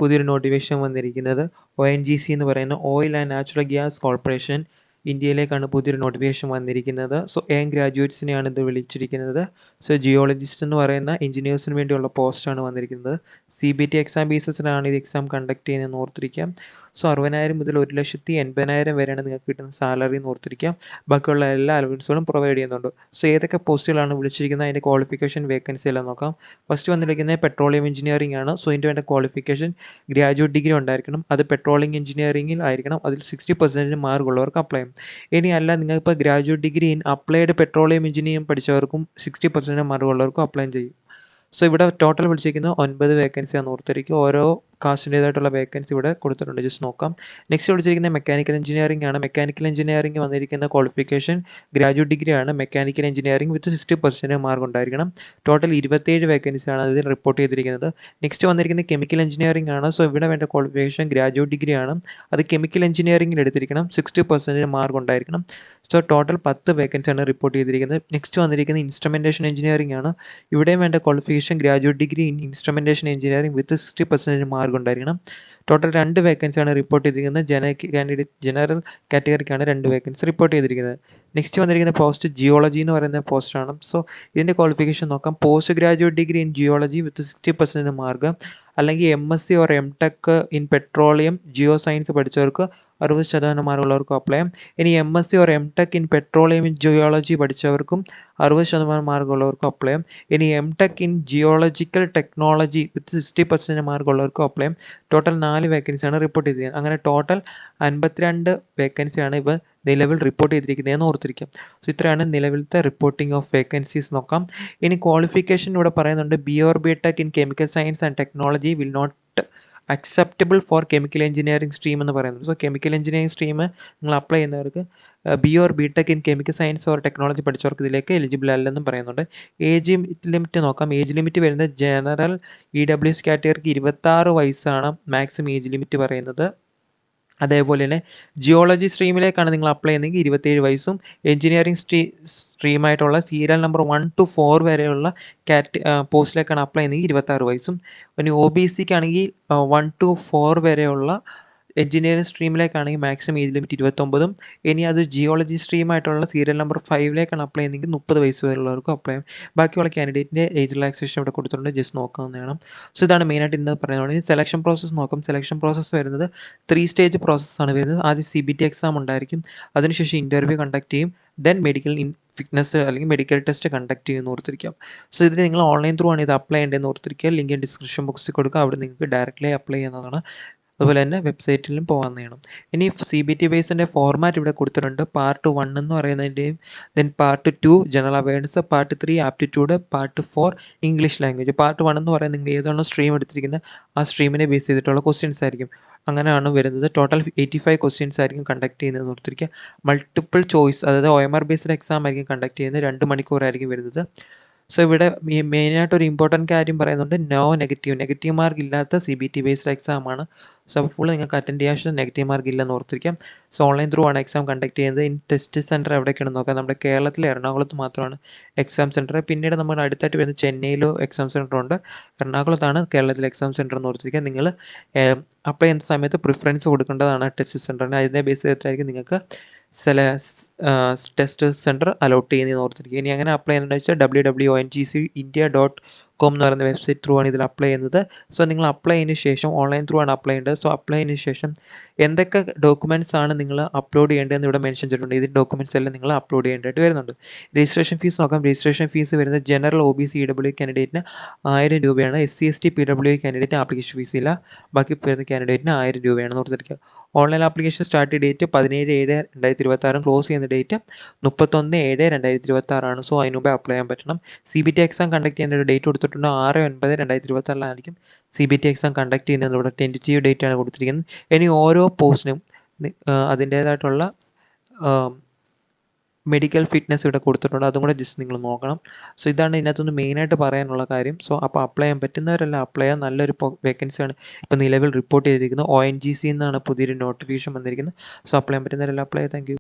പുതിയൊരു നോട്ടിഫിക്കേഷൻ വന്നിരിക്കുന്നത് ONGC എന്ന് പറയുന്ന oil and natural gas corporation ഇന്ത്യയിലേക്കാണ് പുതിയൊരു നോട്ടിഫിക്കേഷൻ വന്നിരിക്കുന്നത്. സോ ഗ്രാജുവേറ്റ്സിനെയാണ് ഇത് വിളിച്ചിരിക്കുന്നത്. സോ ജിയോളജിസ്റ്റ് എന്ന് പറയുന്ന എഞ്ചിനീയേഴ്സിന് വേണ്ടിയുള്ള പോസ്റ്റാണ് വന്നിരിക്കുന്നത്. CBT എക്സാം ബേസിസിലാണ് ഇത് എക്സാം കണ്ടക്ട് ചെയ്യുന്നതെന്ന് ഓർത്തിരിക്കാം. സോ 60,000 മുതൽ 1,80,000 വരെയാണ് നിങ്ങൾക്ക് കിട്ടുന്ന സാലറി എന്ന് ഓർത്തിരിക്കാം. ബാക്കിയുള്ള എല്ലാ അലവൻസുകളും പ്രൊവൈഡ് ചെയ്യുന്നുണ്ട്. സോ ഏതൊക്കെ പോസ്റ്റുകളാണ് വിളിച്ചിരിക്കുന്നത്, അതിൻ്റെ ക്വാളിഫിക്കേഷൻ വേക്കൻസി എല്ലാം നോക്കാം. ഫസ്റ്റ് വന്നിരിക്കുന്നത് പെട്രോളിയം എഞ്ചിനീയറിംഗ് ആണ്. സോ ഇതിൻ്റെ വേണ്ട ക്വാളിഫിക്കേഷൻ ഗ്രാജുവേറ്റ് ഡിഗ്രി ഉണ്ടായിരിക്കണം. അത് പെട്രോളിയം എഞ്ചിനീയറിംഗിൽ ആയിരിക്കണം. അതിൽ 60% മാർക്ക് ഉള്ളവർക്ക് അപ്ലൈ ചെയ്യും. ഇനി അല്ല, നിങ്ങളിപ്പോൾ graduate degree in applied petroleum engineering പഠിച്ചവർക്കും 60% മാർക്ക് ഉള്ളവർക്കും അപ്ലൈ ചെയ്യും. സോ ഇവിടെ ടോട്ടൽ വിളിച്ചിരിക്കുന്നത് 9 വേക്കൻസിയാണ് ഓർത്തിരിക്കുക. ഓരോ കാസ്റ്റിൻ്റേതായിട്ടുള്ള വേക്കൻസി ഇവിടെ കൊടുത്തിട്ടുണ്ട്. ജസ്റ്റ് നോക്കാം. നെക്സ്റ്റ് വിളിച്ചിരിക്കുന്നത് മെക്കാനിക്കൽ എഞ്ചിനീയറിംഗ് ആണ്. മെക്കാനിക്കൽ എഞ്ചിനീയറിംഗ് വന്നിരിക്കുന്ന ക്വാളിഫിക്കേഷൻ ഗ്രാജുവേറ്റ് ഡിഗ്രി ആണ്. മെക്കാനിക്കൽ എഞ്ചിനീയറിംഗ് വിത്ത് 60% മാർക്ക് ഉണ്ടായിരിക്കണം. ടോട്ടൽ 27 വേക്കൻസിയാണ് അതിൽ റിപ്പോർട്ട് ചെയ്തിരിക്കുന്നത്. നെക്സ്റ്റ് വന്നിരിക്കുന്നത് കെമിക്കൽ എഞ്ചിനീയറിംഗ് ആണ്. സോ ഇവിടെ വേണ്ട ക്വാളിഫിക്കേഷൻ ഗ്രാജുവേറ്റ് ഡിഗ്രി ആണ്. അത് കെമിക്കൽ എഞ്ചിനീയറിംഗിൽ എടുത്തിരിക്കണം. 60% മാർക്ക് ഉണ്ടായിരിക്കണം. സോ ടോട്ടൽ 10 വേക്കൻസിയാണ് റിപ്പോർട്ട് ചെയ്തിരിക്കുന്നത്. നെക്സ്റ്റ് വന്നിരിക്കുന്നത് ഇൻസ്ട്രുമെൻറ്റേഷൻ എഞ്ചിനീയറിംഗ് ആണ്. ഇവിടെയും വേണ്ട qualification graduate degree in instrumentation engineering with 60% mark ഉണ്ടായിരിക്കണം. ടോട്ടൽ 2 വേക്കൻസിയാണ് റിപ്പോർട്ട് ചെയ്തിരിക്കുന്നത്. ജനറൽ കാറ്റഗറിക്കാണ് 2 വേക്കൻസി റിപ്പോർട്ട് ചെയ്തിരിക്കുന്നത്. നെക്സ്റ്റ് വന്നിരിക്കുന്ന പോസ്റ്റ് ജിയോളജി എന്ന് പറയുന്ന പോസ്റ്റാണ്. സോ ഇതിൻ്റെ ക്വാളിഫിക്കേഷൻ നോക്കാം. Post graduate degree in geology with 60% mark, അല്ലെങ്കിൽ MSc or MTech in petroleum geo science പഠിച്ചവർക്ക് 60% മാർക്കുള്ളവർക്ക് അപ്ലൈ ചെയ്യാം. ഇനി MSc or MTech in petroleum in geology പഠിച്ചവർക്കും 60% മാർക്കുള്ളവർക്കും അപ്ലൈ ചെയ്യാം. ഇനി MTech in geological technology with 60% മാർക്കുള്ളവർക്കും അപ്ലൈ ചെയ്യാം. ടോട്ടൽ 4 വേക്കൻസിയാണ് റിപ്പോർട്ട് ചെയ്തിരിക്കുന്നത്. അങ്ങനെ ടോട്ടൽ 52 വേക്കൻസിയാണ് ഇവ നിലവിൽ റിപ്പോർട്ട് ചെയ്തിരിക്കുന്നതെന്ന് ഓർത്തിരിക്കാം. സോ ഇത്രയാണ് നിലവിലത്തെ റിപ്പോർട്ടിംഗ് ഓഫ് വേക്കൻസീസ് നോക്കാം. ഇനി ക്വാളിഫിക്കേഷൻ ഇവിടെ പറയുന്നുണ്ട്. BTech in chemical science and technology will not acceptable for chemical engineering stream എന്ന് പറയുന്നത്. സോ കെമിക്കൽ എഞ്ചിനീയറിംഗ് സ്ട്രീം നിങ്ങൾ അപ്ലൈ ചെയ്യുന്നവർക്ക് BTech in chemical science or technology പഠിച്ചവർക്ക് ഇതിലേക്ക് എലിജിബിൾ അല്ലെന്നും പറയുന്നുണ്ട്. ഏജ് ലിമിറ്റ് നോക്കാം. ഏജ് ലിമിറ്റ് വരുന്നത് ജനറൽ EWS കാറ്റഗറിക്ക് 26 വയസ്സാണ് മാക്സിമം ഏജ് ലിമിറ്റ് പറയുന്നത്. അതേപോലെ തന്നെ ജിയോളജി സ്ട്രീമിലേക്കാണ് നിങ്ങൾ അപ്ലൈ ചെയ്യുന്നതെങ്കിൽ 27 വയസ്സും, എഞ്ചിനീയറിംഗ് സ്ട്രീമായിട്ടുള്ള സീരിയൽ നമ്പർ 1 to 4 വരെയുള്ള പോസ്റ്റിലേക്കാണ് അപ്ലൈ ചെയ്യുന്നതെങ്കിൽ 26 വയസ്സും, ഇനി OBCക്കാണെങ്കിൽ 1 to 4 വരെയുള്ള എഞ്ചിനീയറിംഗ് സ്ട്രീമിലേക്കാണെങ്കിൽ മാക്സിമം ഏജ് ലിമിറ്റ് 29ഉം, ഇനി അത് ജിയോളജി സ്ട്രീമായിട്ടുള്ള സീരിയൽ നമ്പർ 5ലേക്കാണ് അപ്ലൈ ചെയ്യുന്നതെങ്കിൽ 30 വയസ്സ് വരെയുള്ളവർക്കും അപ്ലൈ ചെയ്യാം. ബാക്കിയുള്ള കാൻഡിഡേറ്റിൻ്റെ ഏജ് റിലാക്സേഷൻ ഇവിടെ കൊടുത്തിട്ടുണ്ട്. ജസ്റ്റ് നോക്കാവുന്നതാണ്. സോ ഇതാണ് മെയിനായിട്ട് ഇന്ന് പറയുന്നത്. ഇനി സെലക്ഷൻ പ്രോസസ്സ് നോക്കാം. സെലക്ഷൻ പ്രോസസ്സ് വരുന്നത് 3 സ്റ്റേജ് പ്രോസസ്സാണ് വരുന്നത്. ആദ്യം CBT എക്സാം ഉണ്ടായിരിക്കും. അതിനുശേഷം ഇൻ്റർവ്യൂ കണ്ടക്ട് ചെയ്യും. ദെൻ മെഡിക്കൽ ഫിറ്റ്നസ് അല്ലെങ്കിൽ മെഡിക്കൽ ടെസ്റ്റ് കണ്ടക്ട് ചെയ്യുമെന്ന് ഓർത്തിരിക്കാം. സോ ഇതിന് നിങ്ങൾ ഓൺലൈൻ ത്രൂ ആണ് ഇത് അപ്ലൈ ചെയ്യേണ്ടതെന്ന് ഓർത്തിരിക്കുക. ലിങ്ക് ഡിസ്ക്രിപ്ഷൻ ബോക്സിൽ കൊടുക്കുക. അവിടെ നിങ്ങൾക്ക് ഡയറക്റ്റ്ലി അപ്ലൈ ചെയ്യുന്നതാണ്. അതുപോലെ തന്നെ വെബ്സൈറ്റിലും പോകാവുന്നതാണ്. ഇനി CBT ബേസിൻ്റെ ഫോർമാറ്റ് ഇവിടെ കൊടുത്തിട്ടുണ്ട്. പാർട്ട് 1 എന്ന് പറയുന്നതിൻ്റെയും then part 2 general awareness, part 3 aptitude, part 4 English language. Part 1 എന്ന് പറയുന്നത് നിങ്ങൾ ഏതാണോ സ്ട്രീം എടുത്തിരിക്കുന്നത് ആ സ്ട്രീമിനെ ബേസ് ചെയ്തിട്ടുള്ള ക്വസ്റ്റ്യൻസ് ആയിരിക്കും. അങ്ങനെയാണ് വരുന്നത്. ടോട്ടൽ 85 ക്വസ്റ്റ്യൻസ് ആയിരിക്കും കണ്ടക്ട് ചെയ്യുന്നത് ഓർത്തിരിക്കുക. മൾട്ടിപ്പിൾ ചോയ്സ്, അതായത് OMR ബേസ്ഡ് എക്സാം ആയിരിക്കും കണ്ടക്ട് ചെയ്യുന്നത്. 2 മണിക്കൂറായിരിക്കും വരുന്നത്. സോ ഇവിടെ മെയിനായിട്ട് ഒരു ഇമ്പോർട്ടൻറ്റ് കാര്യം പറയുന്നുണ്ട്. നെഗറ്റീവ് മാർക്ക് ഇല്ലാത്ത CBT ബേസ്ഡ് എക്സാമാണ്. സോ ഫുൾ നിങ്ങൾക്ക് അറ്റൻഡ് ചെയ്യാൻ പക്ഷേ നെഗറ്റീവ് മാർക്ക് ഇല്ലെന്ന് ഓർത്തിരിക്കാം. സോ ഓൺലൈൻ ത്രൂ ആണ് എക്സാം കണ്ടക്ട് ചെയ്യുന്നത്. ഇനി ടെസ്റ്റ് സെൻറ്റർ എവിടെയൊക്കെയാണെന്ന് നോക്കാം. നമ്മുടെ കേരളത്തിലെ എറണാകുളത്ത് മാത്രമാണ് എക്സാം സെൻറ്റർ. പിന്നീട് നമ്മുടെ അടുത്തായിട്ട് വരുന്നത് ചെന്നൈയിലോ എക്സാം സെൻറ്റർ ഉണ്ട്. എറണാകുളത്താണ് കേരളത്തിലെ എക്സാം സെൻറ്റർ എന്ന് ഓർത്തിരിക്കുക. നിങ്ങൾ അപ്ലൈ ചെയ്യുന്ന സമയത്ത് പ്രിഫറൻസ് കൊടുക്കേണ്ടതാണ് ടെസ്റ്റ് സെൻറ്ററിന്. അതിനെ ബേസ് ചെയ്തിട്ടായിരിക്കും നിങ്ങൾക്ക് ടെസ്റ്റ് സെൻറ്റർ അലോട്ട് ചെയ്യുന്നതെന്ന് ഓർത്തിരിക്കുക. ഇനി അങ്ങനെ അപ്ലൈ ചെയ്യുന്നതെന്ന് വെച്ചാൽ www.ongcindia.com എന്ന് പറയുന്ന വെബ്സൈറ്റ് ത്രൂ ആണ് ഇതിൽ അപ്ലൈ ചെയ്യുന്നത്. സോ നിങ്ങൾ അപ്ലൈ ചെയ്തതിന് ശേഷം ഓൺലൈൻ ത്രൂ ആണ് അപ്ലൈ ചെയ്യേണ്ടത്. സോ അപ്ലൈ ചെയ്തതിന് ശേഷം എന്തൊക്കെ ഡോക്യുമെൻറ്റ്സ് ആണ് നിങ്ങൾ അപ്ലോഡ് ചെയ്യേണ്ടതെന്ന് ഇവിടെ മെൻഷൻ ചെയ്തിട്ടുണ്ട്. ഇതിൻ്റെ ഡോക്യുമെൻറ്റ്സ് എല്ലാം നിങ്ങൾ അപ്ലോഡ് ചെയ്യേണ്ടതായിട്ട് വരുന്നുണ്ട്. രജിസ്ട്രേഷൻ ഫീസ് നോക്കാം. രജിസ്ട്രേഷൻ ഫീസ് വരുന്നത് ജനറൽ OBC EW കാൻഡിഡേറ്റിന് 1000 രൂപയാണ്. SC ST PWI candidate application fees ഇല്ല. ബാക്കി വരുന്ന കാൻഡിഡേറ്റിന് 1000 രൂപയാണെന്ന് ഓർത്തിരിക്കുക. Online application start date 17/7/2026, close ചെയ്യുന്ന ഡേറ്റ് 31/7/2026 ആണ്. സോ അതിന് മുമ്പേ അപ്ലൈ ചെയ്യാൻ പറ്റണം. CBT എക്സാം കണ്ടക്ട് ചെയ്യുന്ന ഒരു ഡേറ്റ് കൊടുത്തിട്ടുണ്ട്. 6/9/2026 CBT എക്സാം കണ്ടക്ട് ചെയ്യുന്നത്. ഇവിടെ ടെൻറ്റേറ്റീവ് ഡേറ്റ് ആണ് കൊടുത്തിരിക്കുന്നത്. ഇനി ഓരോ പോസ്റ്റിനും അതിൻ്റേതായിട്ടുള്ള മെഡിക്കൽ ഫിറ്റ്നസ് ഇവിടെ കൊടുത്തിട്ടുണ്ട്. അതും കൂടെ ജസ്റ്റ് നിങ്ങൾ നോക്കണം. സോ ഇതാണ് ഇതിനകത്തുനിന്ന് മെയിനായിട്ട് പറയാനുള്ള കാര്യം. സോ അപ്പോൾ അപ്ലൈ ചെയ്യാൻ പറ്റുന്നവരെല്ലാം അപ്ലൈ ചെയ്യാൻ. നല്ലൊരു വേക്കൻസിയാണ് ഇപ്പോൾ നിലവിൽ റിപ്പോർട്ട് ചെയ്തിരിക്കുന്നത്. ONGC എന്നാണ് പുതിയൊരു നോട്ടിഫിക്കേഷൻ വന്നിരിക്കുന്നത്. സോ അപ്ലൈ ചെയ്യാൻ പറ്റുന്നവരെല്ലാം അപ്ലൈ ചെയ്യാം. Thank you.